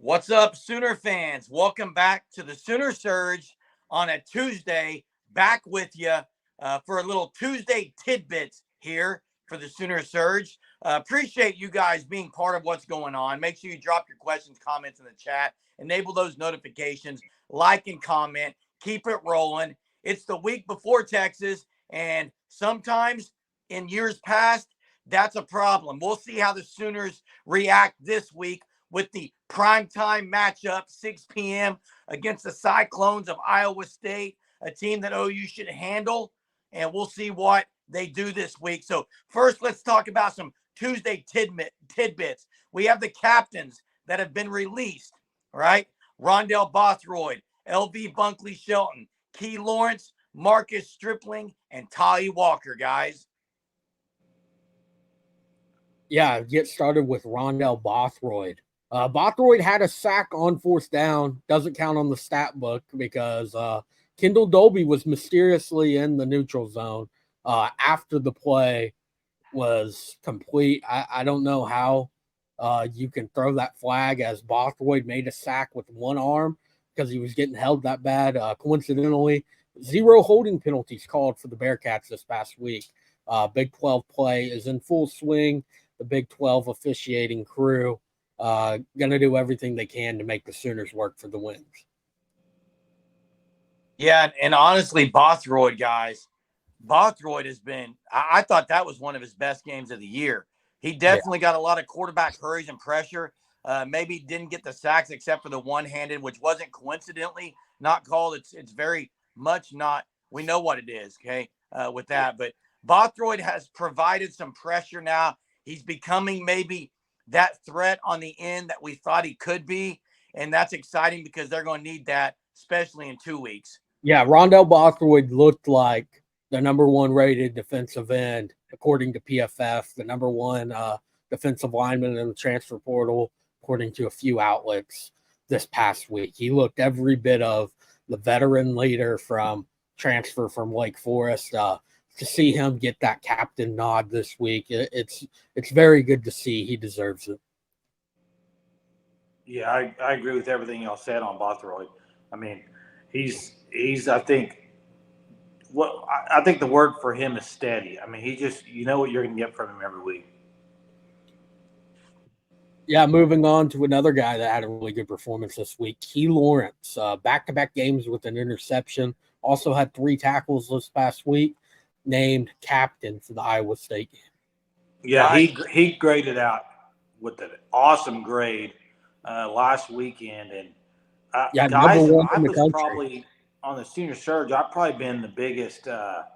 What's up, Sooner fans? Welcome back to the Sooner Surge on a Tuesday. Back with you for a little Tuesday tidbits here for the Sooner Surge. Appreciate you guys being part of what's going on. Make sure you drop your questions, comments in the chat. Enable those notifications. Like and comment. Keep it rolling. It's the week before Texas, and sometimes in years past, that's a problem. We'll see how the Sooners react this week with the primetime matchup, 6 p.m. against the Cyclones of Iowa State, a team that OU should handle, and we'll see what they do this week. So first, let's talk about some Tuesday tidbits. We have the captains that have been released, right? Rondell Boss, LV Bunkley Shelton, Key Lawrence, Marcus Stripling, and Tolly Walker, guys. Yeah, get started with Rondell Bothroyd. Bothroyd had a sack on fourth down. Doesn't count on the stat book because Kendall Dolby was mysteriously in the neutral zone after the play was complete. I don't know how you can throw that flag as Bothroyd made a sack with one arm because he was getting held that bad. Coincidentally, 0 holding penalties called for the Bearcats this past week. Big 12 play is in full swing. The Big 12 officiating crew going to do everything they can to make the Sooners work for the wins. Yeah, and honestly, Bothroyd, guys, Bothroyd has been – I thought that was one of his best games of the year. He definitely got a lot of quarterback hurries and pressure. Maybe didn't get the sacks except for the one-handed, which wasn't coincidentally not called. It's very much not – we know what it is, okay, with that. But Bothroyd has provided some pressure now. He's becoming maybe that threat on the end that we thought he could be, and that's exciting because they're going to need that, especially in 2 weeks. Yeah, Rondell Bothroyd looked like the number 1 rated defensive end, according to PFF, the number 1 defensive lineman in the transfer portal, according to a few outlets this past week. He looked every bit of the veteran leader from transfer from Lake Forest. To see him get that captain nod this week, it's very good to see. He deserves it. Yeah, I agree with everything y'all said on Bothroyd. I mean, he's I think the word for him is steady. I mean, he just, you know what you're going to get from him every week. Yeah, moving on to another guy that had a really good performance this week, Key Lawrence. Back-to-back games with an interception. Also had 3 tackles this past week. Named captain for the Iowa State game. Yeah, he graded out with an awesome grade last weekend. And guys, I was probably on the Senior Surge. I've probably been the biggest. I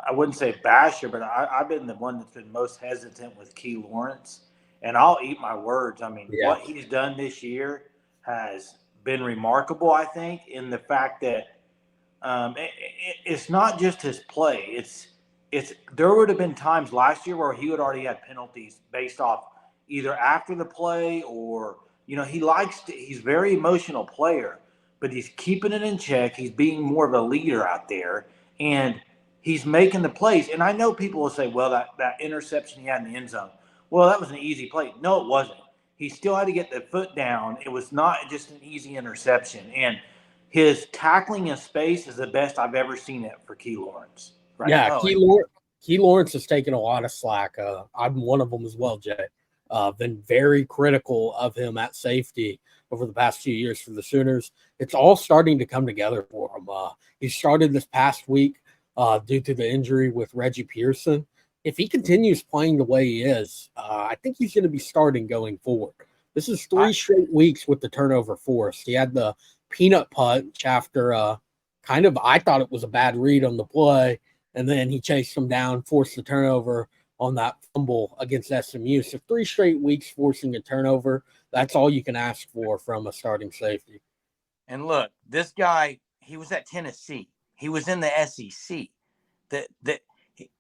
wouldn't say basher, but I've been the one that's been most hesitant with Key Lawrence. And I'll eat my words. I mean, what he's done this year has been remarkable. I think in the fact that it's not just his play. It's there would have been times last year where he would already had penalties based off either after the play or, you know, he's a very emotional player, but he's keeping it in check. He's being more of a leader out there, and he's making the plays. And I know people will say, well, that interception he had in the end zone, well, that was an easy play. No, it wasn't. He still had to get the foot down. It was not just an easy interception. And his tackling in space is the best I've ever seen it for Key Lawrence. Right? Yeah, Key Lawrence has taken a lot of slack. I'm one of them as well, Jay. Been very critical of him at safety over the past few years for the Sooners. It's all starting to come together for him. He started this past week due to the injury with Reggie Pearson. If he continues playing the way he is, I think he's going to be starting going forward. This is 3 straight weeks with the turnover forced. He had the peanut punch after I thought it was a bad read on the play, and then he chased him down, forced the turnover on that fumble against SMU. So 3 straight weeks forcing a turnover, that's all you can ask for from a starting safety. And look, this guy, he was at Tennessee. He was in the SEC.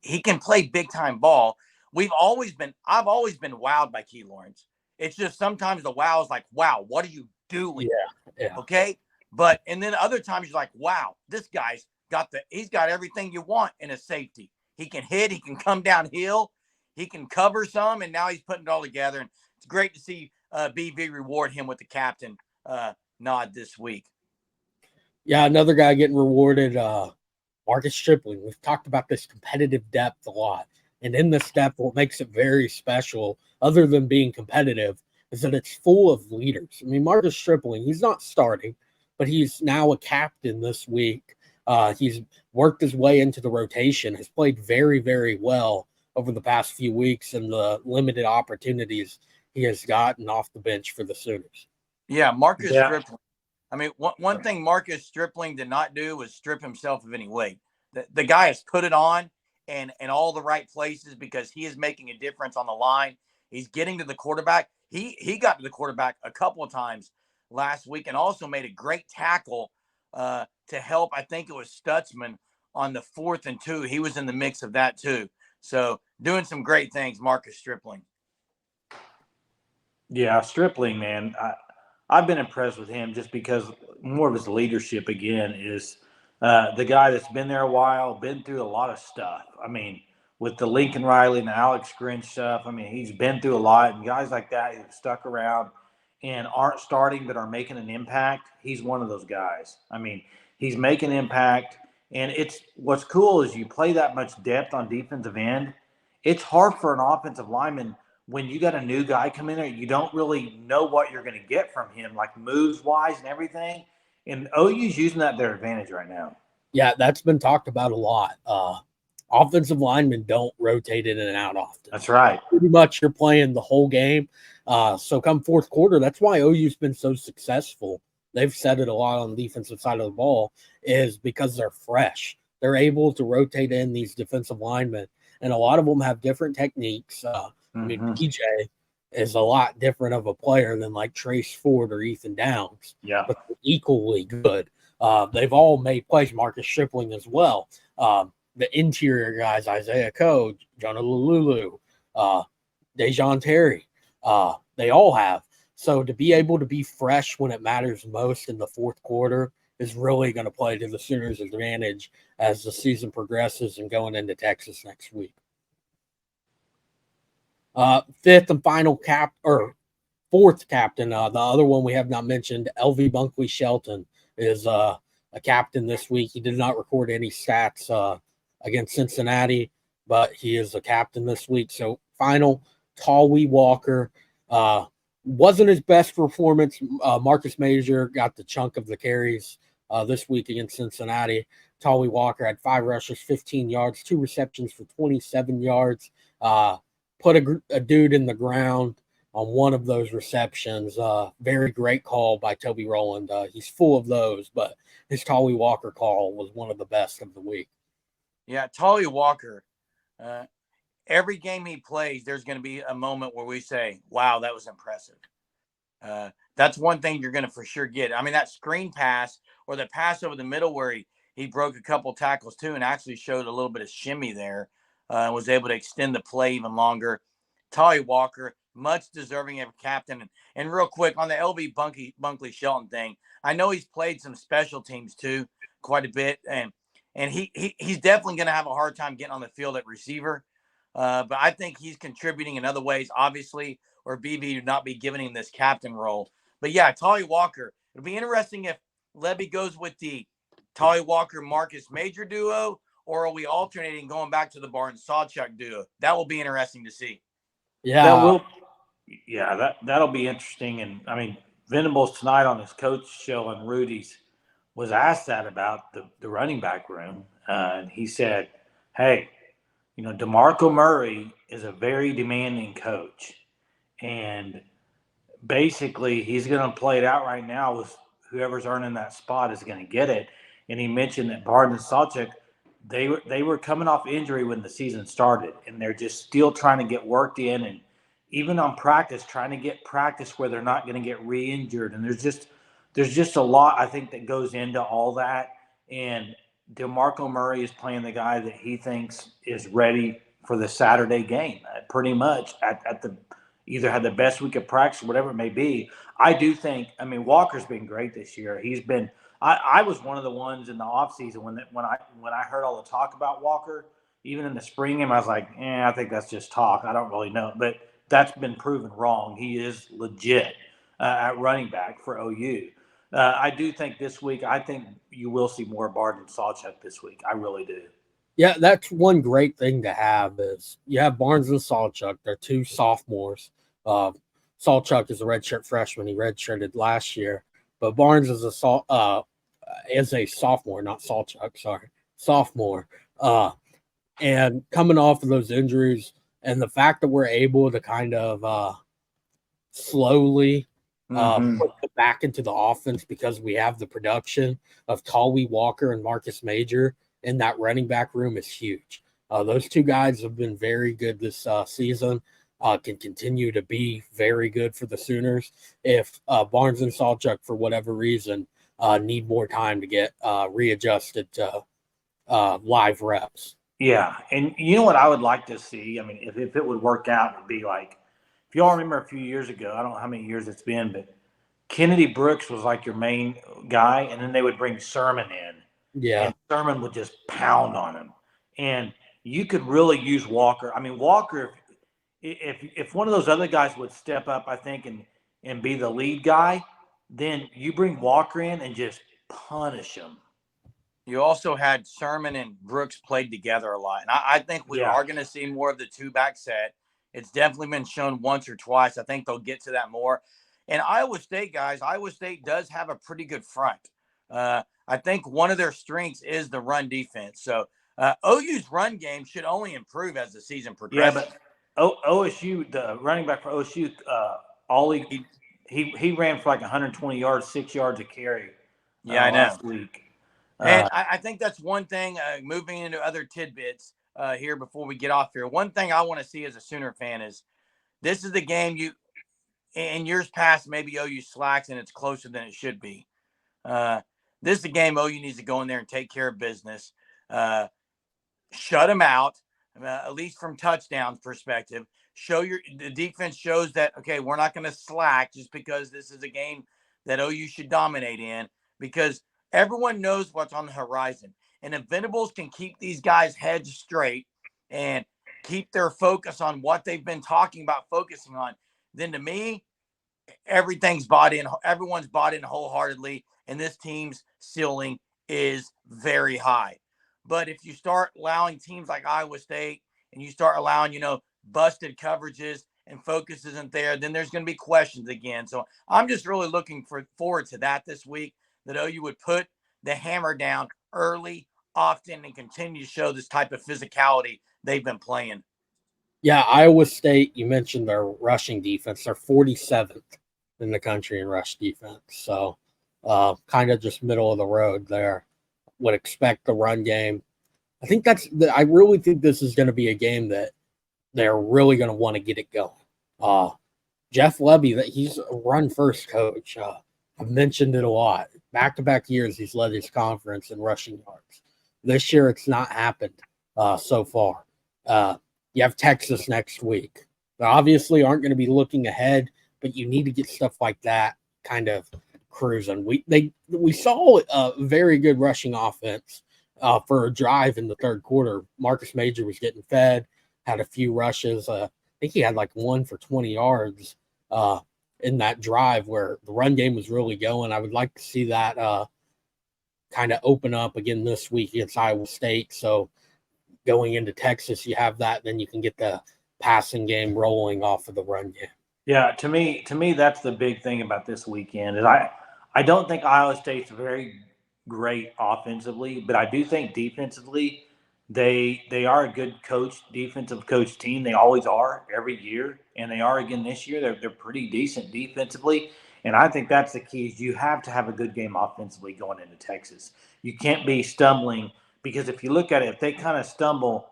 He can play big-time ball. I've always been wowed by Key Lawrence. It's just sometimes the wow is like, wow, what are you doing? Yeah. Okay. And then other times you're like, wow, this guy's he's got everything you want in a safety. He can hit, he can come downhill, he can cover some, and now he's putting it all together. And it's great to see BV reward him with the captain nod this week. Yeah, another guy getting rewarded, Marcus Stripling. We've talked about this competitive depth a lot. And in this depth, what makes it very special, other than being competitive, is that it's full of leaders. I mean, Marcus Stripling, he's not starting, but he's now a captain this week. He's worked his way into the rotation, has played very, very well over the past few weeks and the limited opportunities he has gotten off the bench for the Sooners. Yeah, Marcus Stripling. I mean, one thing Marcus Stripling did not do was strip himself of any weight. The guy has put it on and in all the right places because he is making a difference on the line. He's getting to the quarterback. He got to the quarterback a couple of times last week and also made a great tackle to help. I think it was Stutzman on the 4th and 2. He was in the mix of that too. So doing some great things, Marcus Stripling. Yeah, Stripling, man. I've been impressed with him just because more of his leadership, again, is the guy that's been there a while, been through a lot of stuff. I mean, with the Lincoln Riley and the Alex Grinch stuff, I mean, he's been through a lot. And guys like that who've stuck around and aren't starting but are making an impact, he's one of those guys. I mean, he's making impact. And what's cool is you play that much depth on defensive end. It's hard for an offensive lineman when you got a new guy come in there, you don't really know what you're going to get from him, like moves-wise and everything. And OU's using that to their advantage right now. Yeah, that's been talked about a lot. Offensive linemen don't rotate in and out often. That's right. Pretty much you're playing the whole game. So come fourth quarter, that's why OU's been so successful. They've said it a lot on the defensive side of the ball is because they're fresh. They're able to rotate in these defensive linemen, and a lot of them have different techniques. I mean, PJ is a lot different of a player than like Trace Ford or Ethan Downs. Yeah. But they're equally good. They've all made plays, Marcus Stripling as well. The interior guys, Isaiah Coe, Jonah Lulu, Dejon Terry, they all have. So to be able to be fresh when it matters most in the fourth quarter is really going to play to the Sooners' advantage as the season progresses and going into Texas next week. Fifth and final fourth captain, the other one we have not mentioned, LV Bunkley Shelton, is a captain this week. He did not record any stats against Cincinnati, but he is a captain this week. So final, Tawee Walker. Wasn't his best performance. Marcus Major got the chunk of the carries this week against Cincinnati. Tawee Walker had 5 rushes, 15 yards, 2 receptions for 27 yards. Put a dude in the ground on one of those receptions. Very great call by Toby Rowland. He's full of those, but his Tawee Walker call was one of the best of the week. Yeah, Tawee Walker, every game he plays, there's going to be a moment where we say, wow, that was impressive. That's one thing you're going to for sure get. I mean, that screen pass or the pass over the middle where he broke a couple tackles too and actually showed a little bit of shimmy there. And was able to extend the play even longer. Tawee Walker, much deserving of a captain. And real quick, on the LV Bunkley Shelton thing, I know he's played some special teams too quite a bit. And he's definitely going to have a hard time getting on the field at receiver. But I think he's contributing in other ways, obviously, or BB would not be giving him this captain role. But yeah, Tawee Walker, it'll be interesting if Levy goes with the Tawee Walker-Marcus Major duo, or are we alternating going back to the Barton Sawchuk duo? That will be interesting to see. Yeah. That'll be interesting. And I mean, Venables tonight on his coach show on Rudy's was asked that about the running back room. And he said, hey, DeMarco Murray is a very demanding coach. And basically he's going to play it out right now with whoever's earning that spot is going to get it. And he mentioned that Barton and Sawchuk, they were coming off injury when the season started, and they're just still trying to get worked in, and even on practice, trying to get practice where they're not going to get re-injured. And there's just a lot, I think, that goes into all that. And DeMarco Murray is playing the guy that he thinks is ready for the Saturday game, pretty much at the either had the best week of practice or whatever it may be. I do think, I mean, Walker's been great this year. He's been. I was one of the ones in the offseason when I heard all the talk about Walker, even in the spring game, I was like, I think that's just talk. I don't really know. But that's been proven wrong. He is legit at running back for OU. I do think this week, I think you will see more Barnes and Sawchuk this week. I really do. Yeah, that's one great thing to have is you have Barnes and Sawchuk. They're two sophomores. Sawchuk is a redshirt freshman. He redshirted last year, but Barnes is a sophomore, not Sawchuk. Sorry, sophomore. And coming off of those injuries, and the fact that we're able to kind of slowly put it back into the offense because we have the production of Colby Walker and Marcus Major in that running back room is huge. Those two guys have been very good this season. Can continue to be very good for the Sooners if Barnes and Sawchuk, for whatever reason, need more time to get readjusted to live reps. Yeah, and you know what I would like to see? I mean, if it would work out, it would be like, if y'all remember a few years ago, I don't know how many years it's been, but Kennedy Brooks was like your main guy, and then they would bring Sermon in. Yeah. And Sermon would just pound on him. And you could really use Walker. I mean, Walker, if one of those other guys would step up, I think, and be the lead guy, then you bring Walker in and just punish him. You also had Sermon and Brooks played together a lot. And I think we are going to see more of the two-back set. It's definitely been shown once or twice. I think they'll get to that more. And Iowa State, guys, Iowa State does have a pretty good front. I think one of their strengths is the run defense. So OU's run game should only improve as the season progresses. Yeah, but OSU, the running back for OSU, he ran for like 120 yards, 6 yards a carry. I know. Last week. And I think that's one thing, moving into other tidbits here before we get off here. One thing I want to see as a Sooner fan is this is the game in years past, maybe OU slacks and it's closer than it should be. This is the game OU needs to go in there and take care of business. Shut them out, at least from touchdowns perspective. The defense shows that, okay, we're not going to slack just because this is a game that OU should dominate in, because everyone knows what's on the horizon. And if Venables can keep these guys' heads straight and keep their focus on what they've been talking about focusing on, then to me, everyone's bought in wholeheartedly, and this team's ceiling is very high. But if you start allowing teams like Iowa State and you start allowing, busted coverages and focus isn't there, then there's going to be questions again. So I'm just really looking forward to that this week, that OU would put the hammer down early, often, and continue to show this type of physicality they've been playing. Yeah, Iowa State, you mentioned their rushing defense. They're 47th in the country in rush defense. So kind of just middle of the road there. Would expect the run game. I really think this is going to be a game that they're really going to want to get it going. Jeff Levy, he's a run-first coach. I've mentioned it a lot. Back-to-back years, he's led his conference in rushing yards. This year, it's not happened so far. You have Texas next week. They obviously aren't going to be looking ahead, but you need to get stuff like that kind of cruising. We saw a very good rushing offense for a drive in the third quarter. Marcus Major was getting fed, had a few rushes. I think he had like one for 20 yards in that drive where the run game was really going. I would like to see that kind of open up again this week against Iowa State. So going into Texas, you have that, then you can get the passing game rolling off of the run game. Yeah, to me, that's the big thing about this weekend. Is I don't think Iowa State's very great offensively, but I do think defensively they are a good defensive coach team. They always are every year, and they are again this year. They're pretty decent defensively, and I think that's the key. Is you have to have a good game offensively going into Texas. You can't be stumbling, because if you look at it, if they kind of stumble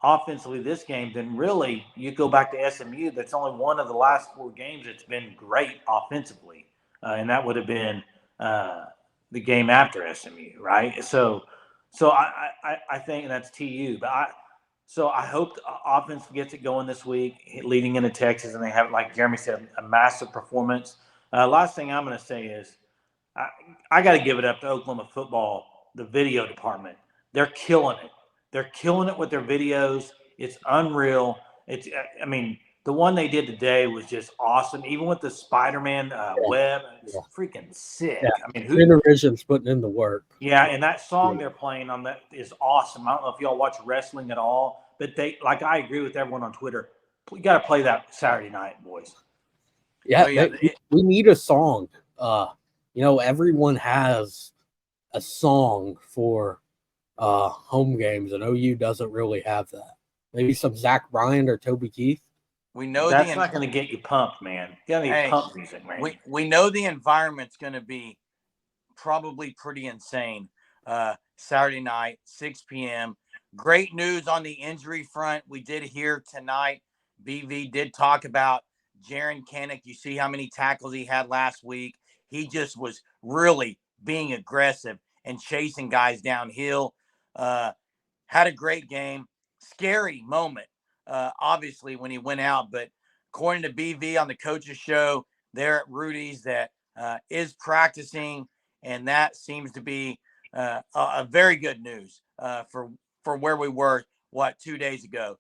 offensively this game, then really you go back to SMU. That's only one of the last 4 games that's been great offensively, and that would have been the game after SMU, right? So I think that's TU, but I hope the offense gets it going this week, leading into Texas, and they have, like Jeremy said, a massive performance. Last thing I'm going to say is I got to give it up to Oklahoma football, the video department. They're killing it. They're killing it with their videos. It's unreal. The the one they did today was just awesome. Even with the Spider-Man web, it's Yeah. freaking sick. Yeah. I mean, Center Vision's putting in the work. yeah, and that song they're playing on that is awesome. I don't know if y'all watch wrestling at all, but I agree with everyone on Twitter. We got to play that Saturday night, boys. Yeah, Oh, yeah. we need a song. Everyone has a song for home games, and OU doesn't really have that. Maybe some Zach Bryan or Toby Keith. We know that's not going to get you pumped, man. You got to need pump music, man. We know the environment's going to be probably pretty insane. Saturday night, 6 p.m. Great news on the injury front. We did hear tonight. BV did talk about Jaron Kanick. You see how many tackles he had last week. He just was really being aggressive and chasing guys downhill. Had a great game. Scary moment, obviously, when he went out. But according to BV on the coach's show there at Rudy's, that is practicing, and that seems to be a very good news for where we were, 2 days ago.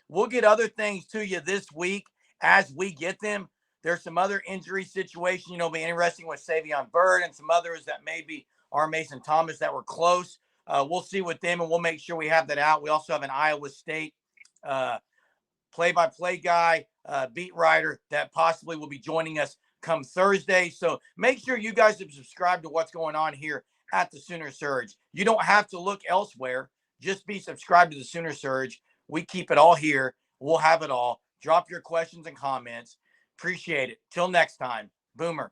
We'll get other things to you this week as we get them. There's some other injury situations, be interesting with Savion Byrd and some others that maybe are Mason Thomas that were close. We'll see with them, and we'll make sure we have that out. We also have an Iowa State play-by-play guy, beat writer that possibly will be joining us come Thursday. So make sure you guys have subscribed to what's going on here at the Sooner Surge. You don't have to look elsewhere. Just be subscribed to the Sooner Surge. We keep it all here. We'll have it all. Drop your questions and comments. Appreciate it. Till next time. Boomer.